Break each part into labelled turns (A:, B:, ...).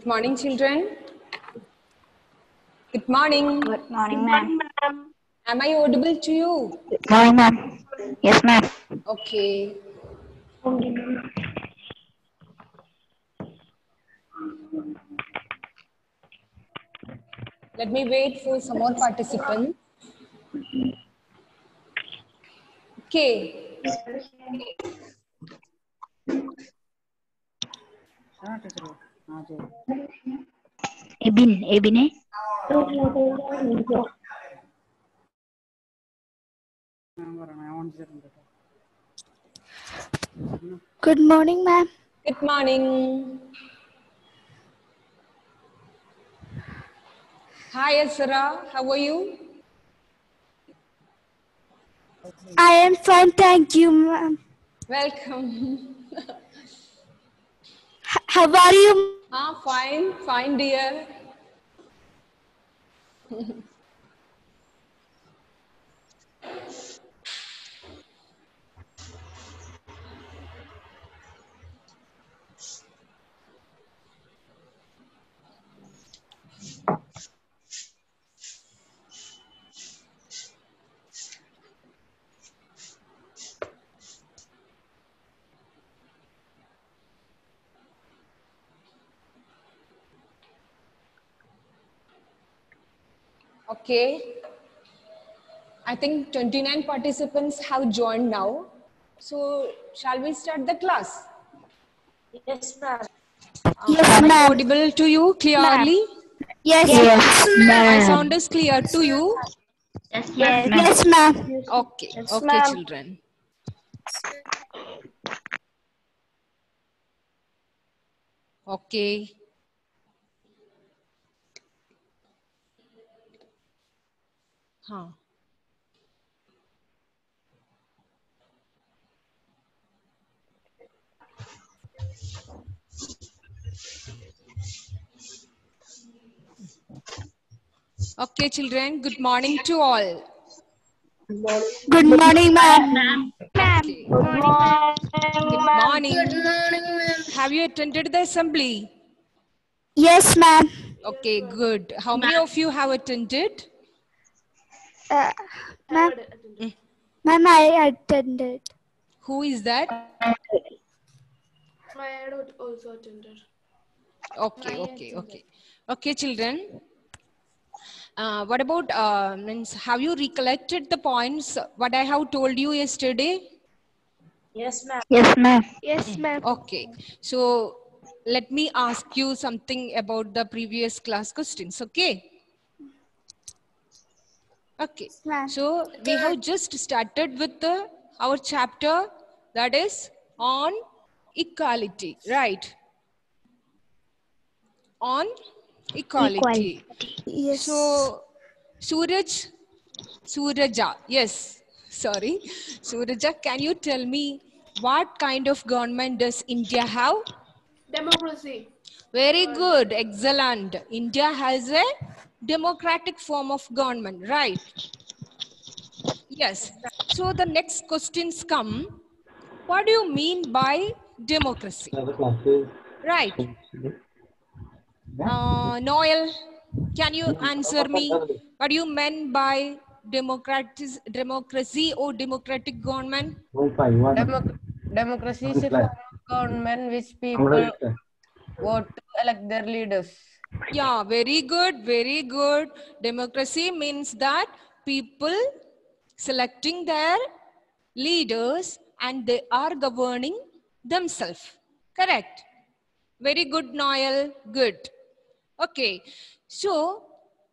A: Good morning, children. Good morning.
B: Good morning, ma'am.
A: Am I audible to you?
B: Good morning, ma'am. Yes, ma'am.
A: Okay. Let me wait for some more participants. Okay.
B: Ebine. Good morning, ma'am.
A: Good morning. Hi, Asra. How are you?
B: I am fine, thank you, ma'am.
A: Welcome.
B: How are you?
A: Fine. Fine, dear. Okay. I think 29 participants have joined now. So, shall we start the class?
C: Yes, ma'am.
B: Yes,
A: Am I
B: ma'am.
A: audible to you clearly?
B: Yes,
A: My
B: ma'am.
A: sound is clear to you?
B: Yes, ma'am.
A: Okay.
C: Yes,
A: Okay,
C: ma'am.
A: children. Okay. Huh. Okay, children. Good morning to all.
B: Good morning, ma'am.
A: Okay.
C: Good morning,
A: Good
C: ma'am.
A: morning. Have you attended the assembly?
B: Yes, ma'am.
A: Okay, good. How many of you have attended?
B: Uh, ma'am, ma'am, I attended.
A: Who is that?
C: My dad also attended.
A: Okay. Okay, children. What about means? Have you recollected the points what I have told you yesterday?
C: Yes, ma'am.
B: Yes, ma'am.
C: Yes, ma'am.
A: Okay. So let me ask you something about the previous class questions. Okay. Okay.
B: Ma'am.
A: So we have just started with our chapter that is on equality, right? On equality.
B: Yes.
A: So Suraja, yes, sorry. Suraja, can you tell me what kind of government does India have?
C: Democracy.
A: Very good, excellent. India has a democratic form of government, right? Yes. So the next questions come. What do you mean by democracy? Right. Noel, can you answer me? What do you mean by democracy or democratic government?
D: Democracy is a form of government which people vote to elect their leaders.
A: Yeah, very good, very good. Democracy means that people selecting their leaders and they are governing themselves. Correct. Very good, Noel. Good. Okay. So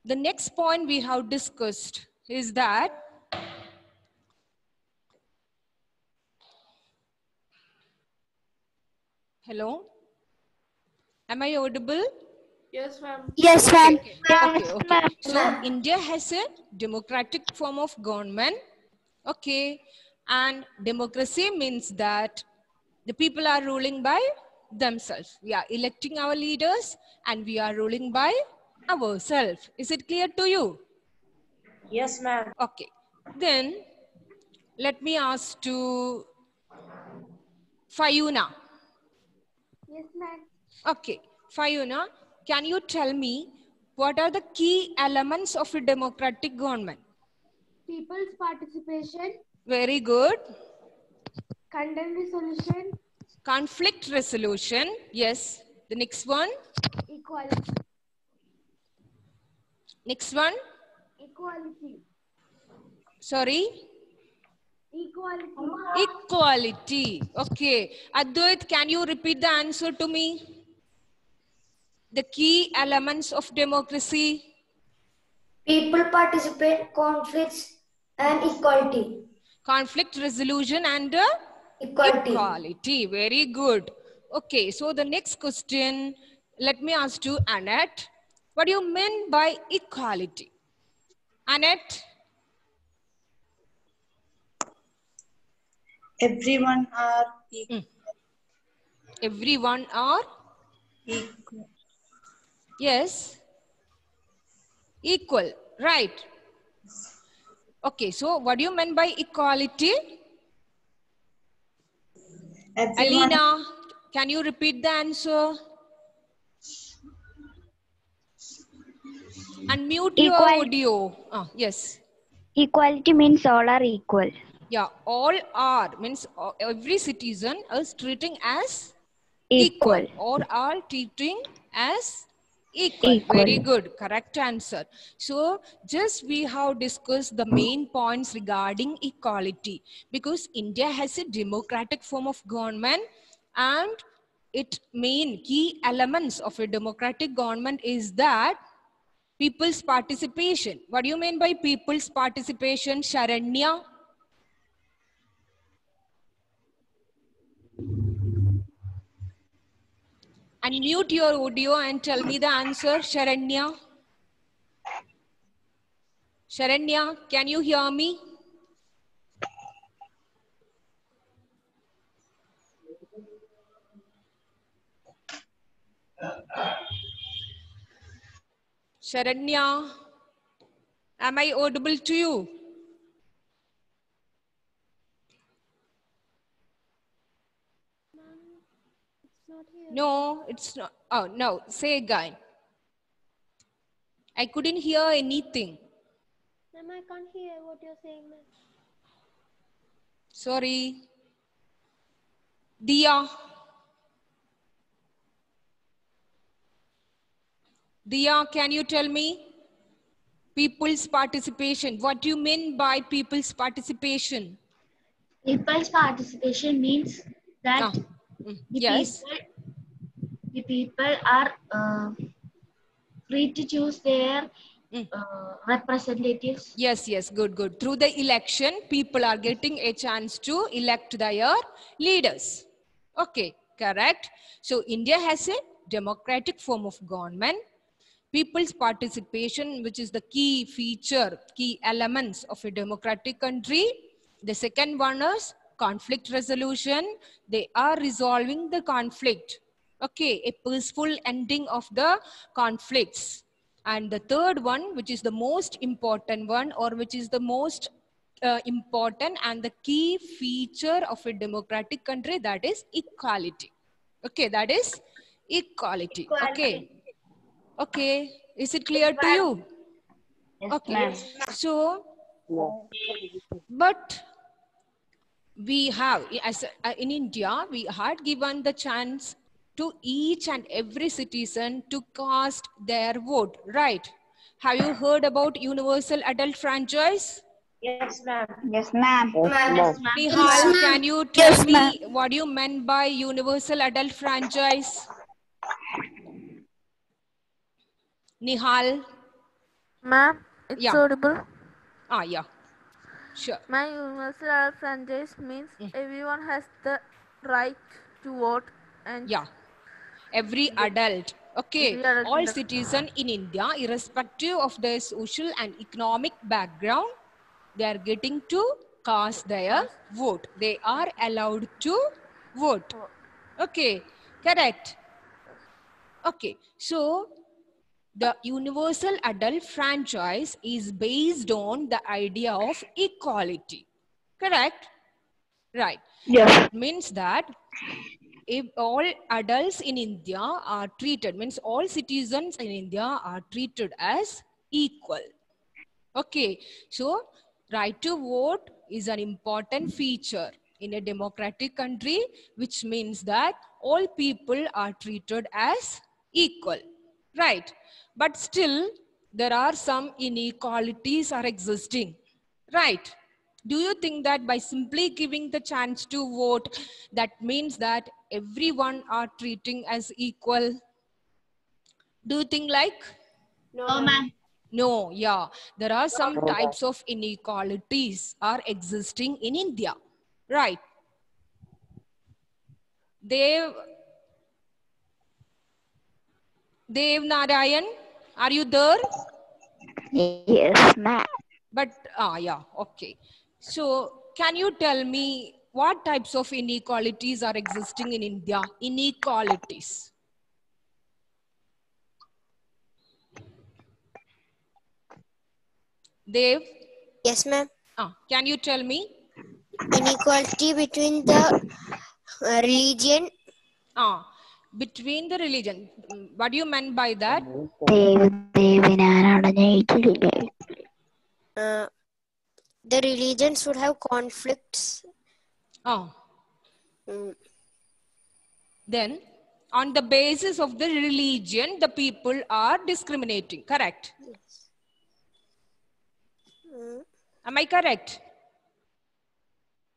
A: the next point we have discussed is that hello, am I audible?
C: Yes, ma'am.
B: Yes, ma'am.
A: Okay. So India has a democratic form of government. Okay. And democracy means that the people are ruling by themselves. We are electing our leaders and we are ruling by ourselves. Is it clear to you?
C: Yes, ma'am.
A: Okay. Then let me ask to Fayuna.
B: Yes, ma'am.
A: Okay. Fayuna, can you tell me what are the key elements of a democratic government?
C: People's participation,
A: Very good.
C: content resolution,
A: Conflict resolution. Yes. The next one.
C: equality.
A: Next one.
C: Equality.
A: Sorry.
C: Equality.
A: Equality. Okay. Advait, can you repeat the answer to me? The key elements of democracy.
B: People participate, conflicts, and equality.
A: Conflict resolution and
B: Equality.
A: equality. Very good. Okay. So the next question, let me ask you, Annette. What do you mean by equality? Annette?
E: Everyone are equal.
A: Everyone are? Yes. Equal. Right. Okay. So what do you mean by equality?
E: Everyone,
A: Alina, can you repeat the answer? Unmute your audio. Yes.
B: Equality means all are equal.
A: Yeah, all are means every citizen is treating as
B: Equal.
A: or are treating as equal.
B: Equal.
A: Very good. Correct answer. So just we have discussed the main points regarding equality because India has a democratic form of government and its main key elements of a democratic government is that people's participation. What do you mean by people's participation, Sharanya? Unmute your audio and tell me the answer, Sharanya. Sharanya, can you hear me? Sharanya, am I audible to you? No, it's not. Oh, no. Say again. I couldn't hear anything.
C: Ma'am, I can't hear what you're saying, ma'am.
A: Sorry. Dia. Dia, can you tell me? People's participation. What do you mean by people's participation?
B: People's participation means that
A: Yes.
B: the people are free to choose their representatives.
A: Yes, yes, good, good. Through the election, people are getting a chance to elect their leaders. Okay, correct. So India has a democratic form of government. People's participation, which is the key feature, key elements of a democratic country. The second one is conflict resolution. They are resolving the conflict. Okay, a peaceful ending of the conflicts. And the third one, which is the most important one, or which is the most important and the key feature of a democratic country, that is equality. Okay, that is equality. Okay. Okay, is it clear to you?
B: Yes,
A: Okay, so, but we have, as in India, we had given the chance to each and every citizen to cast their vote, right? Have you heard about universal adult franchise?
C: Yes, ma'am.
B: Yes, ma'am.
A: Nihal, can you tell me what you meant by universal adult franchise? Nihal?
F: Ma'am, it's
A: Yeah.
F: audible.
A: Yeah. Sure.
F: My universal adult franchise means everyone has the right to vote and
A: Yeah. Every adult. Okay.
F: Every adult
A: All
F: in the-
A: citizens in India, irrespective of their social and economic background, they are getting to cast their vote. They are allowed to vote. Okay. Correct. Okay. So, the universal adult franchise is based on the idea of equality. Correct? Right.
B: Yes.
A: It means that if all adults in India are treated, means all citizens in India are treated as equal. Okay, so right to vote is an important feature in a democratic country, which means that all people are treated as equal, right? But still, there are some inequalities are existing, right? Do you think that by simply giving the chance to vote, that means that everyone are treating as equal? Do you think like?
C: No, ma'am.
A: No, yeah. There are some types of inequalities are existing in India, right? Dev Narayan, are you there?
B: Yes, ma'am.
A: But, yeah, okay. So, can you tell me what types of inequalities are existing in India? Inequalities. Dev,
G: Yes, ma'am.
A: can you tell me?
G: Inequality between the religion.
A: Between the religion. What do you mean by that?
G: The religions would have conflicts.
A: Then, on the basis of the religion, the people are discriminating, correct?
G: Yes.
A: Am I correct?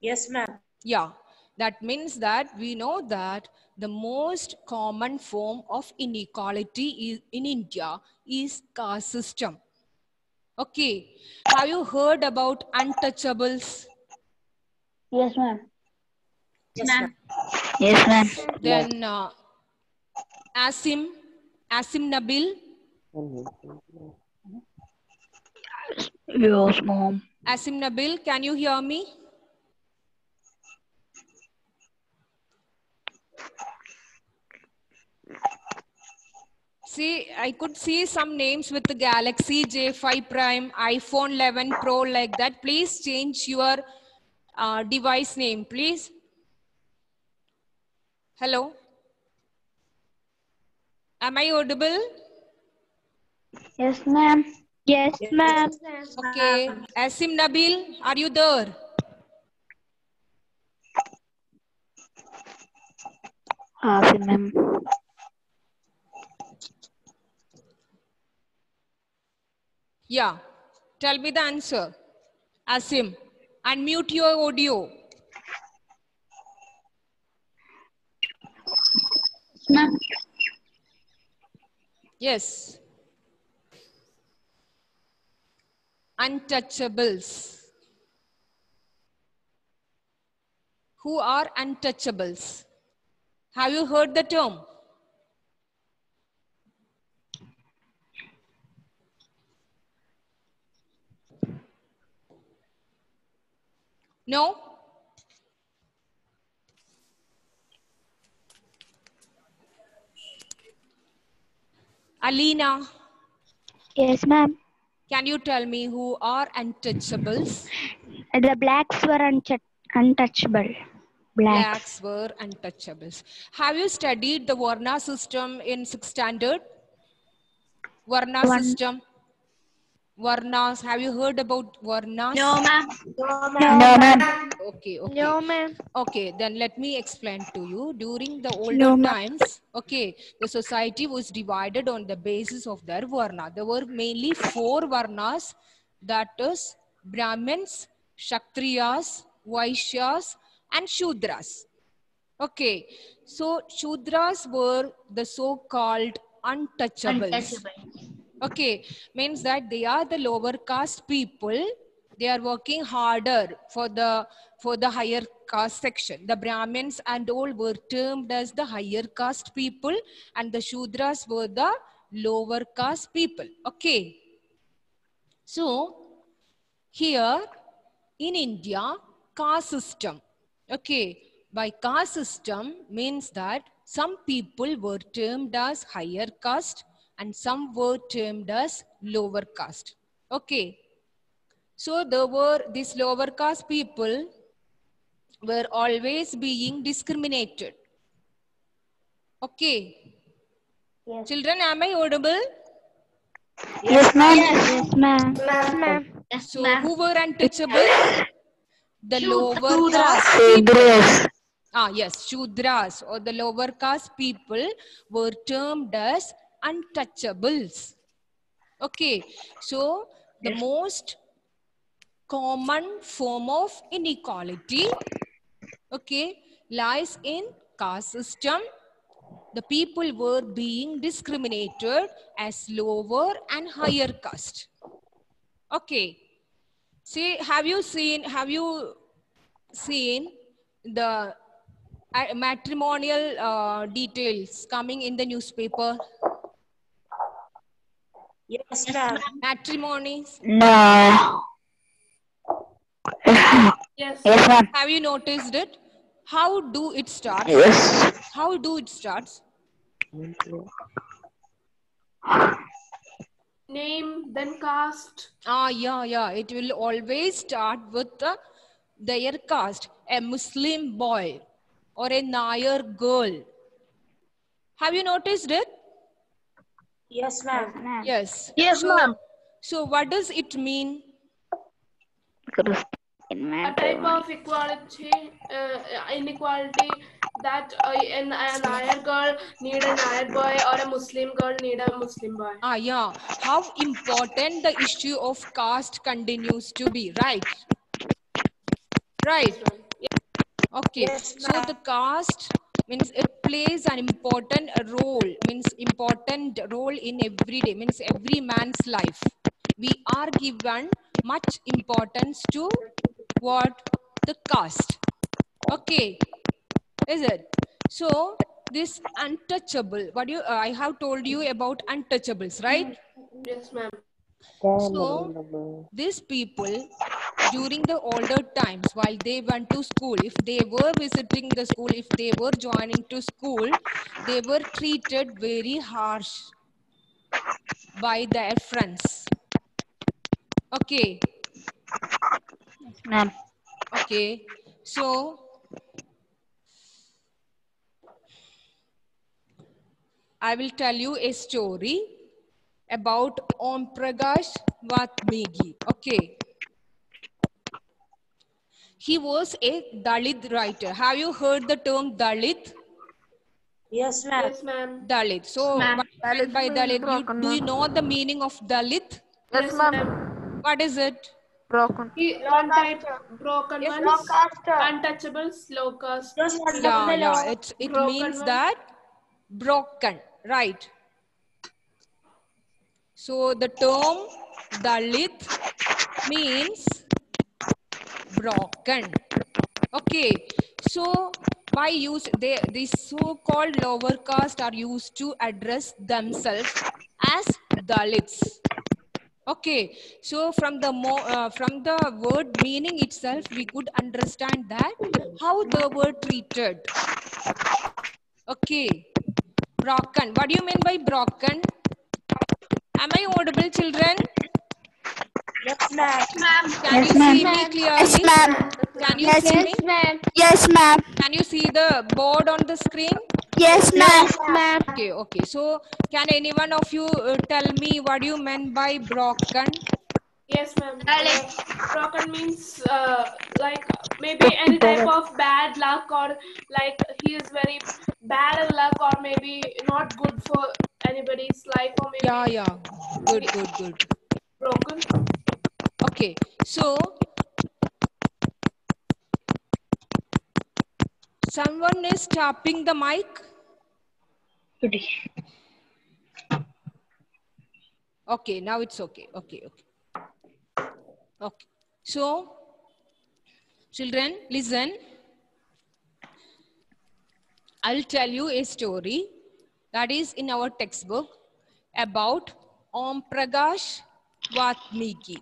E: Yes, ma'am.
A: Yeah, that means that we know that the most common form of inequality in India is caste system. Okay, have you heard about untouchables?
B: Yes, ma'am.
E: Yes, ma'am.
B: Yes, ma'am.
A: Then Asim Nabil.
B: Yes, ma'am.
A: Asim Nabil, can you hear me? See, I could see some names with the Galaxy J5 Prime, iPhone 11 Pro like that. Please change your device name, please. Hello? Am I audible?
B: Yes, ma'am. Yes, ma'am.
A: Okay. Asim Nabil, are you there?
B: Ma'am.
A: Yeah. Tell me the answer. Asim, unmute your audio.
B: Ma'am.
A: Yes. Untouchables. Who are untouchables? Have you heard the term? No? Alina,
B: Yes, ma'am.
A: can you tell me who are untouchables?
B: The blacks were untouchable.
A: Blacks were untouchables. Have you studied the Varna system in 6th standard? Varna system. Varnas. Have you heard about Varnas?
B: No, ma'am.
C: No, ma'am.
A: Okay.
F: No, ma'am.
A: Okay, then let me explain to you. During the older
B: No, ma'am.
A: times, okay, the society was divided on the basis of their Varna. There were mainly 4 Varnas, that is Brahmins, Kshatriyas, Vaishyas, and Shudras. Okay, so Shudras were the so-called untouchables. Okay, means that they are the lower caste people. They are working harder for the higher caste section. The Brahmins and all were termed as the higher caste people, and the Shudras were the lower caste people. Okay. So here in India, caste system. Okay, by caste system means that some people were termed as higher caste and some were termed as lower caste. Okay, so there were these lower caste people were always being discriminated. Okay.
C: Yes.
A: Children, am I audible?
B: Yes, ma'am. Yes, ma'am.
C: Yes, ma'am.
A: So who were untouchables? The lower caste
B: Shudras.
A: people. Yes, Shudras or the lower caste people were termed as untouchables. Okay, so the most common form of inequality, okay, lies in caste system. The people were being discriminated as lower and higher caste. Okay. See, have you seen the matrimonial details coming in the newspaper?
E: Yes, ma'am.
A: Matrimonies.
B: No.
C: Yes.
B: Yes, ma'am.
A: Have you noticed it? How do it start?
B: Yes.
A: How do it start?
C: Name, then caste.
A: Yeah. It will always start with their caste. A Muslim boy or a Nair girl. Have you noticed it?
E: Yes, ma'am.
A: Yes.
C: Yes,
A: so,
C: ma'am.
A: So what does it mean?
C: A type of inequality that a Nair girl need a Nair boy or a Muslim girl need a Muslim boy.
A: Yeah. How important the issue of caste continues to be, right? Right. Okay.
E: Yes,
A: So
E: ma'am.
A: the caste means it plays an important role, in every day, means every man's life. We are given much importance to what? The caste. Okay. Is it? So this untouchable, I have told you about untouchables, right?
C: Yes, ma'am.
A: So these people during the older times while they went to school, if they were visiting the school, if they were joining to school, they were treated very harsh by their friends. Okay.
B: Ma'am.
A: Okay. So I will tell you a story about Om Prakash Vatmigi. Okay. He was a Dalit writer. Have you heard the term Dalit?
E: Yes, ma'am.
C: Yes, ma'am.
A: Dalit. So what is meant by Dalit? Do you know the meaning of Dalit?
C: Yes, ma'am.
A: What is it?
F: Broken.
C: One type broken
A: Yes,
C: ones, untouchables, low caste.
A: Yeah. It
C: Broken
A: means
C: one.
A: that broken, right? So the term Dalit means broken. Okay. So by these so-called lower caste are used to address themselves as Dalits. Okay. So from the word meaning itself, we could understand that how they were treated. Okay. Broken. What do you mean by broken? Am I audible, children?
E: Yes, ma'am.
A: Can you see me clearly?
B: Yes, ma'am.
A: Can you
B: Yes,
A: see me?
B: Yes, ma'am.
A: Can you see the board on the screen?
B: Yes, ma'am.
A: Okay. So can any one of you tell me what you meant by broken?
C: Yes, ma'am. Broken means like maybe any type of bad luck, or like he is very bad in luck, or maybe not good for anybody's life, or maybe
A: Yeah. Good.
C: broken.
A: Okay. So someone is tapping the mic. Okay, now it's okay. Okay. So, children, listen. I'll tell you a story that is in our textbook about Om Prakash Vatmiki.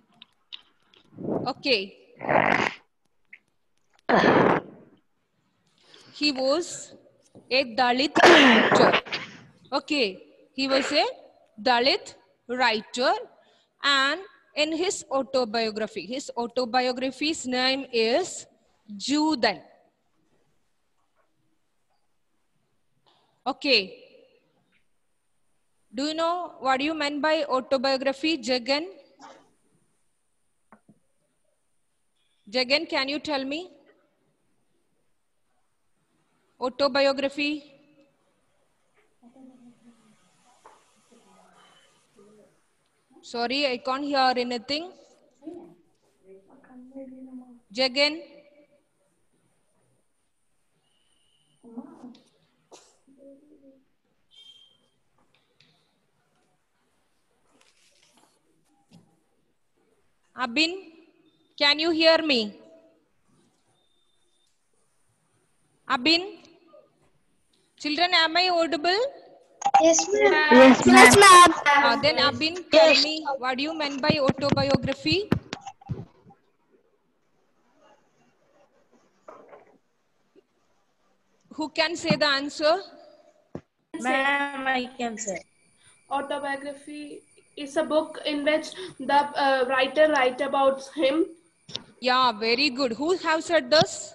A: Okay. He was a Dalit writer. Okay. He was a Dalit writer, and in his autobiography's name is Judan. Okay. Do you know what you meant by autobiography, Jagan? Jagan, can you tell me? Autobiography. Sorry, I can't hear anything. Jagan. Abin, can you hear me? Abin? Children, am I audible?
B: Yes, ma'am.
C: Yes,
B: Yes, ma'am.
A: Then Abin, tell me what you meant by autobiography. Who can say the answer?
E: Ma'am, I can say.
C: Autobiography is a book in which the writer write about him.
A: Yeah, very good. Who have said this?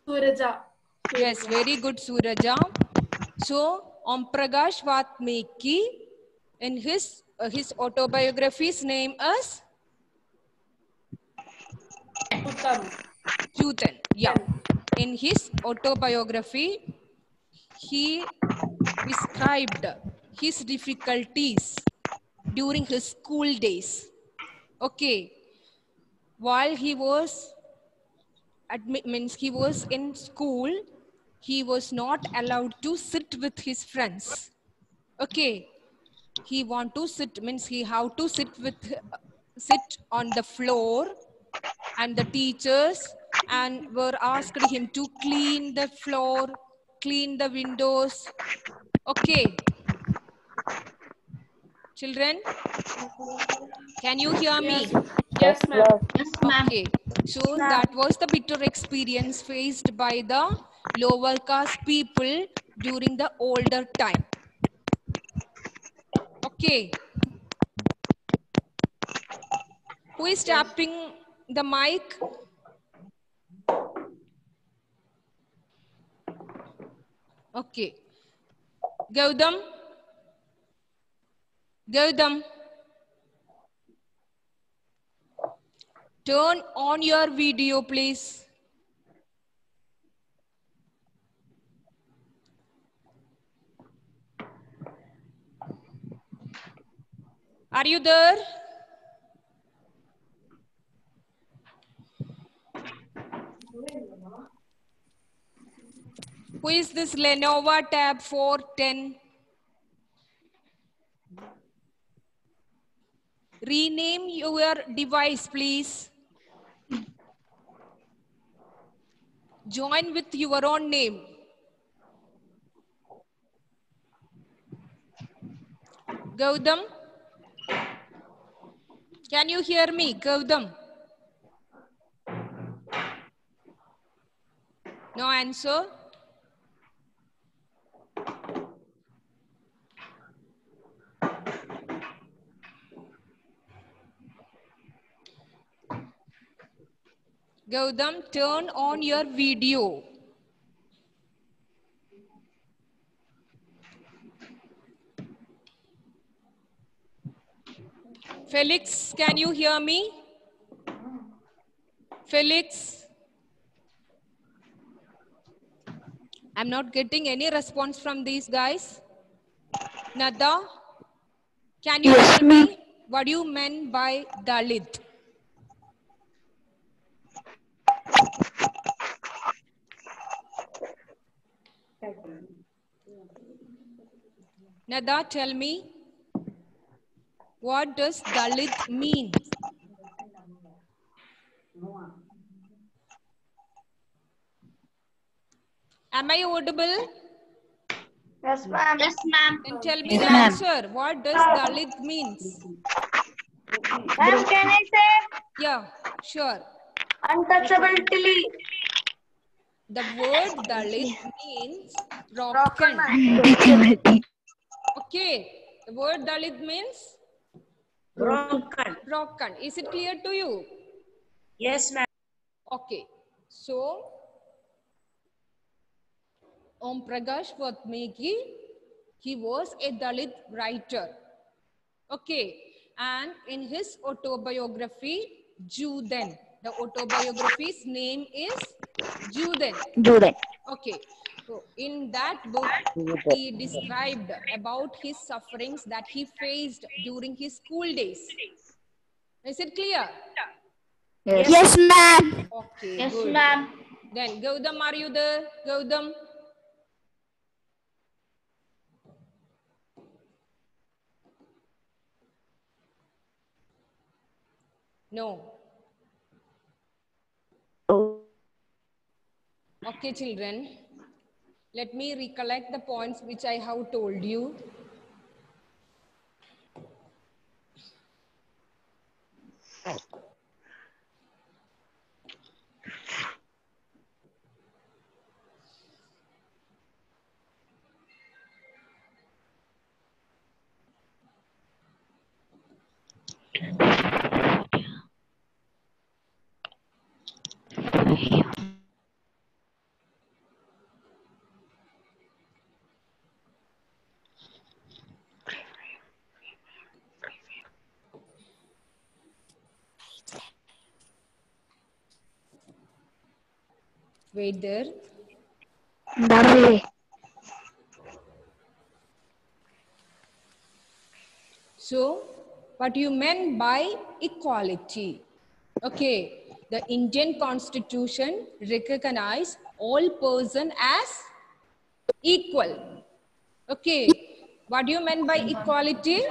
C: Suraja.
A: Yes, very good, Suraja. So, Om Prakash Vatmiki, in his autobiography's name is
C: Uttam.
A: Chutan. Yeah. In his autobiography, he described his difficulties during his school days. Okay. While he was he was in school, he was not allowed to sit with his friends. Okay. He want to sit, means he have to sit on the floor, and the teachers were asked him to clean the floor, clean the windows. Okay. Children, can you hear me?
C: Yes, ma'am.
A: Okay. So that was the bitter experience faced by the lower caste people during the older time. Okay. Who is tapping the mic? Okay. Gautam. Gautam. Turn on your video, please. Are you there? Who is this Lenovo Tab 410? Rename your device, please. Join with your own name. Gautam? Can you hear me, Gautam? No answer? Gautam, turn on your video. Felix, can you hear me? Felix? I'm not getting any response from these guys. Nada, can you tell me what you meant by Dalit? Nada, tell me, what does Dalit mean? Am I audible?
B: Yes, ma'am. Yes, ma'am.
A: Then tell me the answer. What does Dalit means?
B: Ma'am, can I say
A: Yeah, sure.
B: untouchability?
A: The word Dalit means broken. Okay, the word Dalit means
E: Broken.
A: broken. Is it clear to you?
E: Yes, ma'am.
A: Okay, so Om Prakash Vatmiki, he was a Dalit writer. Okay, and in his autobiography, Juden, the autobiography's name is Juden.
B: Juden.
A: Okay, so in that book, he described about his sufferings that he faced during his school days. Is it clear?
B: Yes, ma'am.
A: Okay,
E: Yes,
A: good.
E: ma'am.
A: Then Gautam, are you there? Gautam? No. Okay, children. Let me recollect the points which I have told you. Wait there. So, what you meant by equality? Okay, the Indian Constitution recognizes all persons as equal. Okay, what do you mean by equality?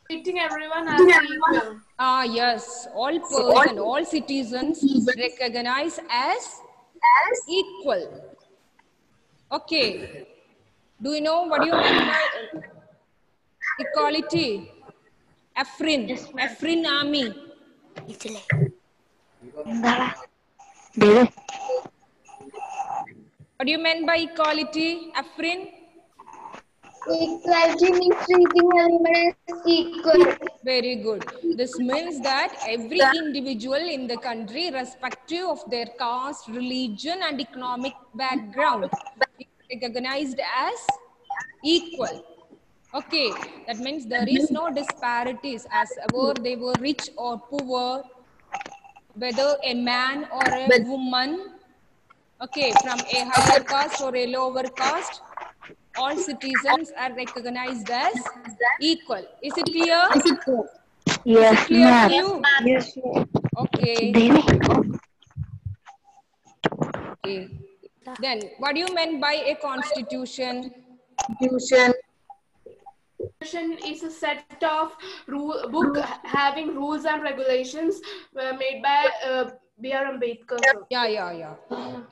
C: Treating everyone as equal.
A: Ah, yes, all persons, all citizens recognized as equal. Okay, do you know what you mean by equality? Afrin, Afrin army. What do you mean by equality, Afrin?
H: Equality means treating everyone as equal.
A: Very good. This means that every individual in the country, irrespective of their caste, religion, and economic background, is recognized as equal. Okay, that means there is no disparities as whether they were rich or poor, whether a man or a woman, okay, from a higher caste or a lower caste, all citizens are recognized as equal. Is it clear?
B: Yes,
A: Is it clear
B: ma'am.
A: to you?
B: Yes, ma'am.
A: Okay. Okay. Then, what do you mean by a constitution?
C: Constitution is a set of book having rules and regulations made by B.R. Ambedkar.
A: Yeah.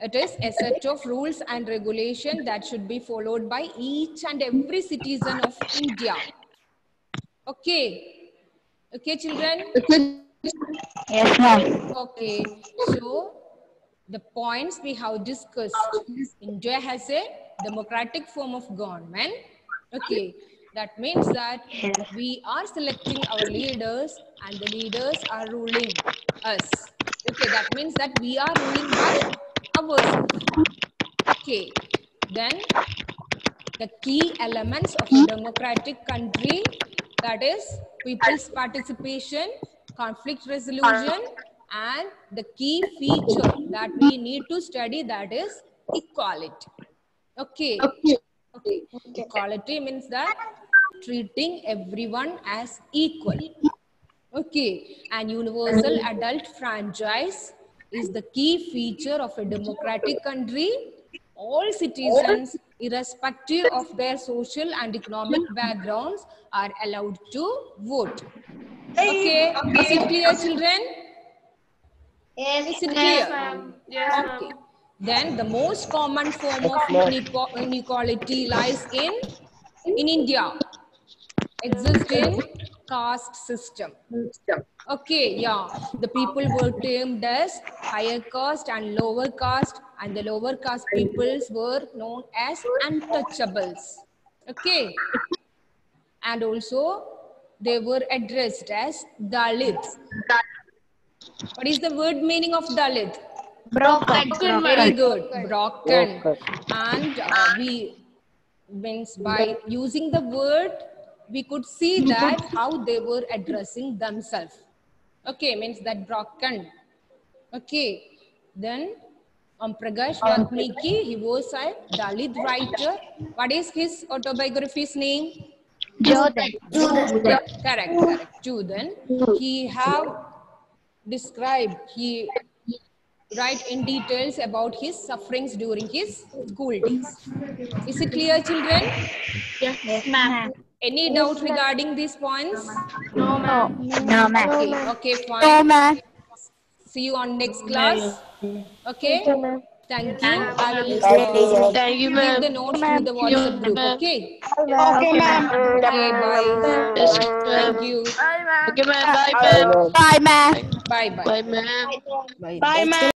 A: It is a set of rules and regulation that should be followed by each and every citizen of India. Okay. Okay, children?
B: Yes, ma'am.
A: Okay. So, the points we have discussed. India has a democratic form of government. Okay. That means that we are selecting our leaders and the leaders are ruling us. Okay. That means that we are ruling by ourselves. Okay. Then the key elements of a democratic country, that is people's participation, conflict resolution, and the key feature that we need to study, that is equality. Okay. Equality means that treating everyone as equal. Okay. And universal adult franchise is the key feature of a democratic country. All citizens, irrespective of their social and economic backgrounds, are allowed to vote. Okay. Is it clear, children?
H: Yes,
A: Is it
C: Yes,
A: clear?
C: ma'am. Yes, ma'am.
A: Okay. Then the most common form of inequality lies in India. Exists in caste system. Okay, yeah. The people were termed as higher caste and lower caste, and the lower caste peoples were known as untouchables. Okay. And also, they were addressed as Dalit. What is the word meaning of Dalit?
E: Broken.
A: Very good. Broken. And we means by using the word, we could see that how they were addressing themselves. Okay, means that broken. Okay, then Prakash Valmiki, he was a Dalit writer. What is his autobiography's name?
B: Jordan.
A: Correct. Jordan. He have described, he write in details about his sufferings during his school days. Is it clear, children?
E: Yes, ma'am.
A: Any doubt regarding these points?
E: No, ma'am.
B: No, ma'am.
A: Okay,
B: No,
A: fine.
B: ma'am.
A: See you on next class. Okay. Thank you. I will give the notes to the WhatsApp group. Okay.
B: Okay, ma'am.
A: Okay. Bye. Thank you.
F: Bye, ma'am.
B: Bye, ma'am.
A: Bye. Bye.
D: Bye, ma'am.